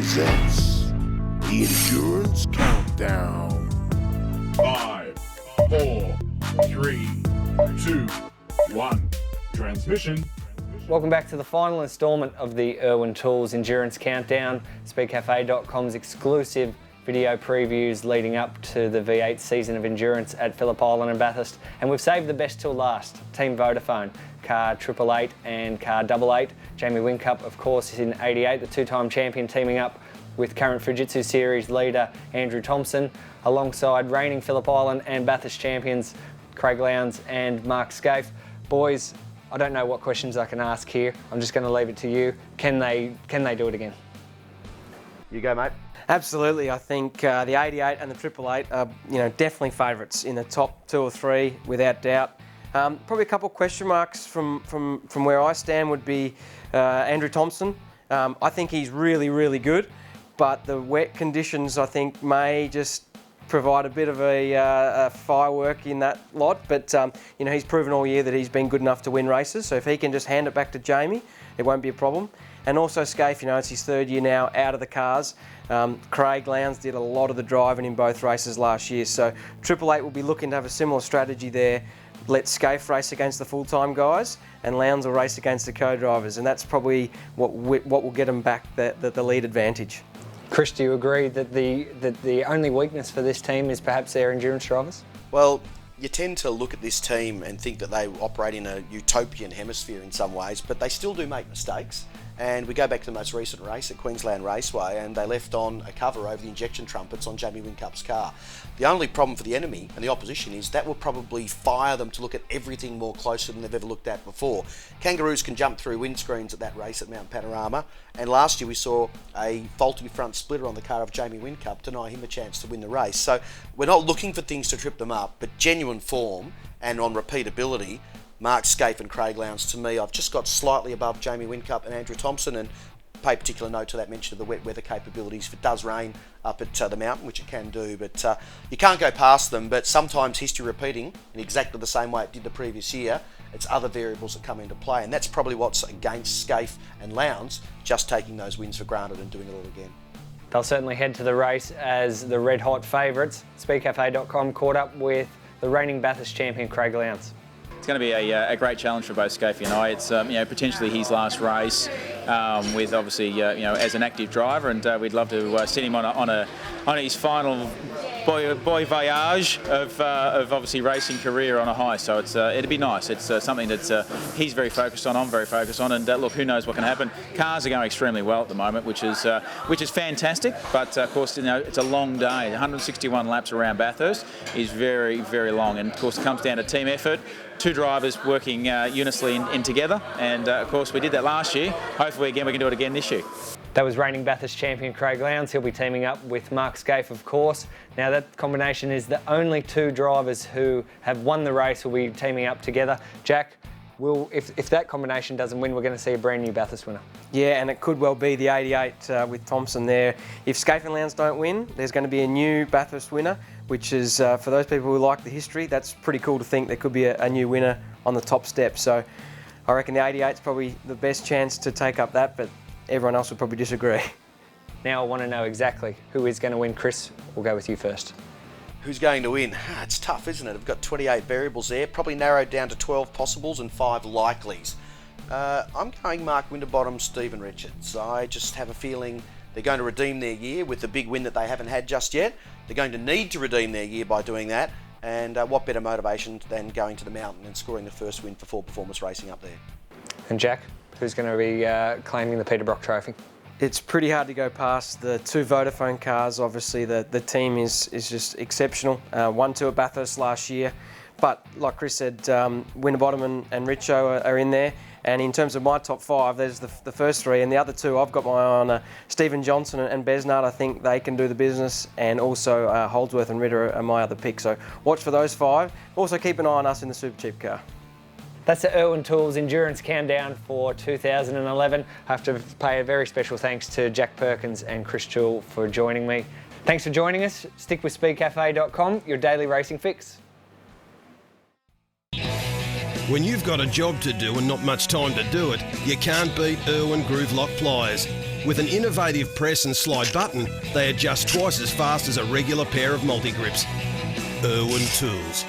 presents the Endurance Countdown. 5, 4, 3, 2, 1. Transmission. Welcome back to the final instalment of the IRWIN Tools Endurance Countdown, speedcafe.com's exclusive video previews leading up to the V8 season of endurance at Phillip Island and Bathurst. And we've saved the best till last. TeamVodafone, car 888 and car 88. Jamie Whincup, of course, is in 88, the two-time champion, teaming up with current Fujitsu Series leader Andrew Thompson, alongside reigning Phillip Island and Bathurst champions Craig Lowndes and Mark Scaife. Boys, I don't know what questions I can ask here. I'm just going to leave it to you. Can they do it again? You go, mate. Absolutely. I think the 88 and the 888 are, definitely favourites in the top 2 or 3, without doubt. Probably a couple of question marks from where I stand would be Andrew Thompson. I think he's really, really good, but the wet conditions, I think, may just provide a bit of a firework in that lot. But he's proven all year that he's been good enough to win races. So if he can just hand it back to Jamie, it won't be a problem. And also Scaife, it's his 3rd year now out of the cars. Craig Lowndes did a lot of the driving in both races last year. So 888 will be looking to have a similar strategy there. Let Scaife race against the full-time guys, and Lowndes will race against the co-drivers. And that's probably what will get them back the lead advantage. Chris, do you agree that the only weakness for this team is perhaps their endurance drivers? Well, you tend to look at this team and think that they operate in a utopian hemisphere in some ways, but they still do make mistakes. And we go back to the most recent race at Queensland Raceway, and they left on a cover over the injection trumpets on Jamie Whincup's car. The only problem for the enemy and the opposition is that will probably fire them to look at everything more closer than they've ever looked at before. Kangaroos can jump through windscreens at that race at Mount Panorama, and last year we saw a faulty front splitter on the car of Jamie Whincup deny him a chance to win the race. So we're not looking for things to trip them up, but genuine form and on repeatability, Mark Scaife and Craig Lowndes, to me, I've just got slightly above Jamie Whincup and Andrew Thompson, and pay particular note to that mention of the wet weather capabilities. If it does rain up at the mountain, which it can do, but you can't go past them. But sometimes history repeating in exactly the same way it did the previous year, it's other variables that come into play, and that's probably what's against Scaife and Lowndes, just taking those wins for granted and doing it all again. They'll certainly head to the race as the red-hot favourites. Speedcafe.com caught up with the reigning Bathurst champion Craig Lowndes. It's going to be a great challenge for both Scaife and I. It's potentially his last race with obviously as an active driver, and we'd love to send him on his final boy voyage of obviously racing career on a high. So it'd be nice. It's something that he's very focused on. I'm very focused on, and look, who knows what can happen. Cars are going extremely well at the moment, which is fantastic. But of course, it's a long day. 161 laps around Bathurst is very, very long, and of course it comes down to team effort. 2 drivers working unison in together, and of course we did that last year. Hopefully again we can do it again this year. That was reigning Bathurst champion Craig Lowndes. He'll be teaming up with Mark Scaife, of course. Now that combination is the only 2 drivers who have won the race will be teaming up together. Jack, if that combination doesn't win, we're going to see a brand new Bathurst winner. Yeah, and it could well be the 88 with Thompson there. If Scaife and Lowndes don't win, there's going to be a new Bathurst winner, which is, for those people who like the history, that's pretty cool to think there could be a new winner on the top step. So I reckon the 88 is probably the best chance to take up that, but everyone else would probably disagree. Now I want to know exactly who is going to win. Chris, we'll go with you first. Who's going to win? It's tough, isn't it? I've got 28 variables there, probably narrowed down to 12 possibles and 5 likelies. I'm going Mark Winterbottom, Stephen Richards. I just have a feeling they're going to redeem their year with the big win that they haven't had just yet. They're going to need to redeem their year by doing that, and what better motivation than going to the mountain and scoring the first win for Full Performance Racing up there. And Jack, who's going to be claiming the Peter Brock Trophy? It's pretty hard to go past the 2 Vodafone cars. Obviously, the team is just exceptional. 1-2 at Bathurst last year. But like Chris said, Winterbottom and Richo are in there. And in terms of my top 5, there's the first 3. And the other 2, I've got my eye on Stephen Johnson and Besnard. I think they can do the business. And also Holdsworth and Ritter are my other picks. So watch for those 5. Also keep an eye on us in the Super Cheap car. That's the IRWIN Tools Endurance Countdown for 2011. I have to pay a very special thanks to Jack Perkins and Chris Jewell for joining me. Thanks for joining us. Stick with speedcafe.com, your daily racing fix. When you've got a job to do and not much time to do it, you can't beat IRWIN Groove Lock Pliers. With an innovative press and slide button, they adjust twice as fast as a regular pair of multi-grips. IRWIN Tools.